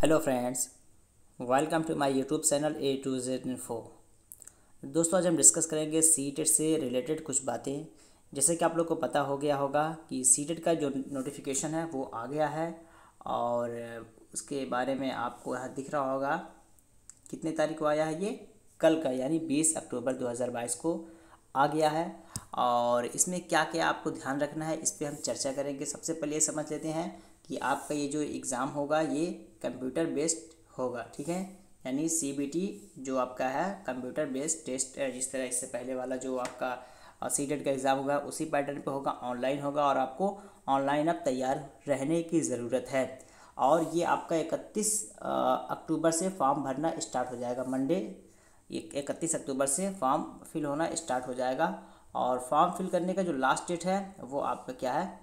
Hello friends, welcome to my YouTube channel A to Z info. दोस्तों, आज हम discuss करेंगे सीटेट से रिलेटेड कुछ बातें। जैसे कि आप लोग को पता हो गया होगा कि सीटेट का जो नोटिफिकेशन है वो आ गया है और उसके बारे में आपको यहाँ दिख रहा होगा। कितने तारीख को आया है? ये कल का, यानी 20 अक्टूबर 2022 को आ गया है। और इसमें क्या क्या आपको ध्यान रखना है, इस पर हम चर्चा करेंगे। सबसे पहले ये समझ लेते हैं कि आपका ये जो एग्ज़ाम होगा ये कंप्यूटर बेस्ड होगा, ठीक है। यानी सीबीटी जो आपका है कंप्यूटर बेस्ड टेस्ट, जिस तरह इससे पहले वाला जो आपका सीटेट का एग्ज़ाम होगा उसी पैटर्न पे होगा, ऑनलाइन होगा। और आपको ऑनलाइन अब तैयार रहने की ज़रूरत है। और ये आपका 31 अक्टूबर से फॉर्म भरना स्टार्ट हो जाएगा। मंडे 31 अक्टूबर से फॉर्म फिल होना स्टार्ट हो जाएगा। और फॉर्म फिल करने का जो लास्ट डेट है वो आपका क्या है?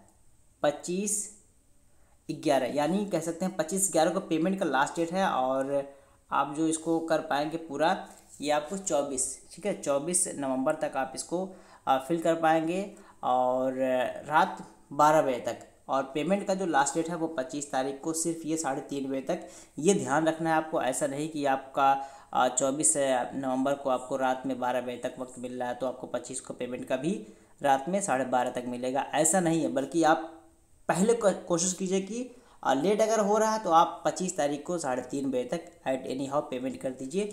25/11, यानी कह सकते हैं 25/11 को पेमेंट का लास्ट डेट है। और आप जो इसको कर पाएंगे पूरा, ये आपको 24, ठीक है, 24 नवंबर तक आप इसको फिल कर पाएंगे, और रात 12 बजे तक। और पेमेंट का जो लास्ट डेट है वो 25 तारीख को, सिर्फ ये 3:30 बजे तक। ये ध्यान रखना है आपको। ऐसा नहीं कि आपका 24 नवंबर को आपको रात में 12 बजे तक वक्त मिल रहा है तो आपको 25 को पेमेंट का भी रात में 12:30 तक मिलेगा। ऐसा नहीं है, बल्कि आप पहले कोशिश कीजिए कि लेट अगर हो रहा है तो आप 25 तारीख को 3:30 बजे तक एट एनी हाउ पेमेंट कर दीजिए,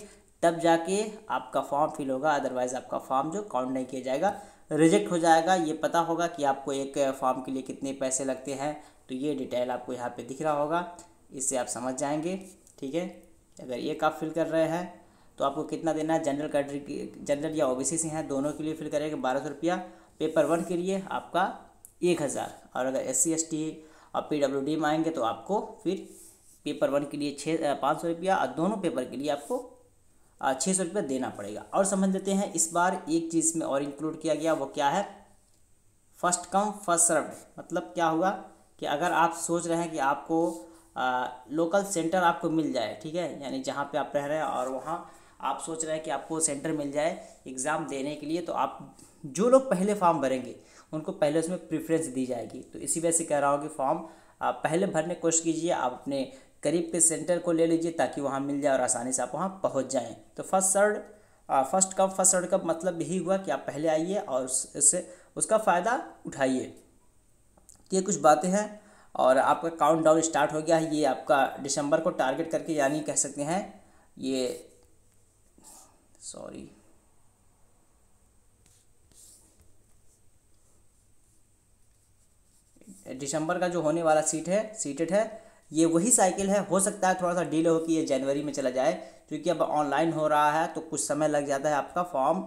तब जाके आपका फॉर्म फिल होगा। अदरवाइज़ आपका फॉर्म जो काउंट नहीं किया जाएगा, रिजेक्ट हो जाएगा। ये पता होगा कि आपको एक फॉर्म के लिए कितने पैसे लगते हैं, तो ये डिटेल आपको यहाँ पे दिख रहा होगा, इससे आप समझ जाएंगे, ठीक है। अगर एक आप फिल कर रहे हैं तो आपको कितना देना है? जनरल कैटेगरी, जनरल या ओबीसी से हैं दोनों के लिए फिल करेंगे 1200 रुपया। पेपर 1 के लिए आपका 1000। और अगर SC ST और PWD में आएंगे तो आपको फिर पेपर 1 के लिए 500 रुपया, और दोनों पेपर के लिए आपको 600 रुपया देना पड़ेगा। और समझ लेते हैं, इस बार एक चीज़ में और इंक्लूड किया गया, वो क्या है? First come first served. मतलब क्या होगा कि अगर आप सोच रहे हैं कि आपको लोकल सेंटर आपको मिल जाए, ठीक है, यानी जहाँ पे आप रह रहे हैं और वहाँ आप सोच रहे हैं कि आपको सेंटर मिल जाए एग्ज़ाम देने के लिए, तो आप जो लोग पहले फॉर्म भरेंगे उनको पहले उसमें प्रेफरेंस दी जाएगी। तो इसी वजह से कह रहा हूँ कि फॉर्म आप पहले भरने की कोशिश कीजिए। आप अपने करीब के सेंटर को ले लीजिए ताकि वहाँ मिल जाए और आसानी से आप वहाँ पहुँच जाएँ। तो फर्स्ट कम फर्स्ट सर्व का मतलब यही हुआ कि आप पहले आइए और उससे उसका फ़ायदा उठाइए। तो ये कुछ बातें हैं। और आपका काउंट डाउन स्टार्ट हो गया है। ये आपका दिसंबर को टारगेट करके, यानी कह सकते हैं ये, सॉरी, दिसंबर का जो होने वाला सीटेट है, ये वही साइकिल है। हो सकता है थोड़ा सा डिले हो कि ये जनवरी में चला जाए, क्योंकि अब ऑनलाइन हो रहा है तो कुछ समय लग जाता है आपका फॉर्म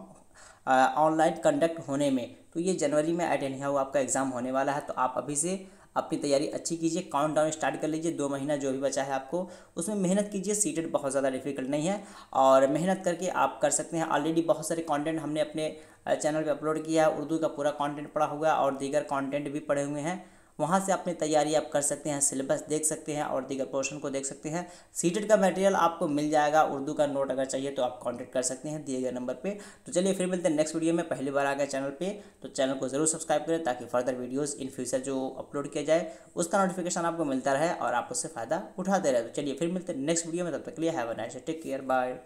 ऑनलाइन कंडक्ट होने में। तो ये जनवरी में एट एनी हाउ आपका एग्ज़ाम होने वाला है। तो आप अभी से अपनी तैयारी अच्छी कीजिए, काउंट डाउन स्टार्ट कर लीजिए। 2 महीना जो भी बचा है आपको उसमें मेहनत कीजिए। सीटेट बहुत ज़्यादा डिफिकल्ट नहीं है और मेहनत करके आप कर सकते हैं। ऑलरेडी बहुत सारे कंटेंट हमने अपने चैनल पे अपलोड किया है। उर्दू का पूरा कंटेंट पढ़ा हुआ है और दीगर कंटेंट भी पढ़े हुए हैं। वहाँ से अपनी तैयारी आप कर सकते हैं, सिलेबस देख सकते हैं और दीगर पोर्शन को देख सकते हैं। सीटेट का मटेरियल आपको मिल जाएगा। उर्दू का नोट अगर चाहिए तो आप कांटेक्ट कर सकते हैं दिए गए नंबर पे। तो चलिए फिर मिलते हैं नेक्स्ट वीडियो में। पहली बार आ गए चैनल पे तो चैनल को ज़रूर सब्सक्राइब करें ताकि फर्दर वीडियोज़ इन फ्यूचर जो अपलोड किया जाए उसका नोटिफिकेशन आपको मिलता रहे और आप उससे फ़ायदा उठाते रहे। तो चलिए फिर मिलते हैं नेक्स्ट वीडियो में। तब तक के लिए have a nice day, take care, bye.